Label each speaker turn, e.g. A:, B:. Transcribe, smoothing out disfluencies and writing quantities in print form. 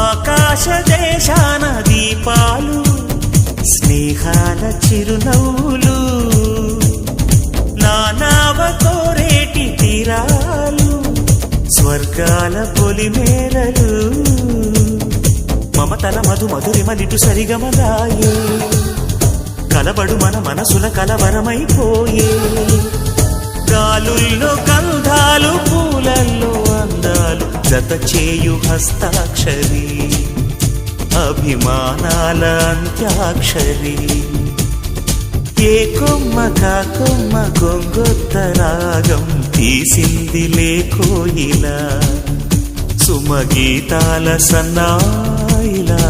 A: ఆకాశ దేశాన దీపాలు స్నేహాల చిరునవ్వులు నానావ కోరేటి తీరాలు స్వర్గాల పొలిమేరలు మమతల మధు మధురిమలిటు సరిగమలాయే కలబడు మన మనసుల కలవరమైపోయే గాలుల్లో గంధాలు పూలల్లో అందాలు జత చేయు హస్తాక్షరి అభిమానాల అంత్యాక్షరి ఏ కొమ్మ కా కొమ్మ గొంగొత్త రాగం తీసింది లేకోయిలా సుమగీతాల సన్నాయిలా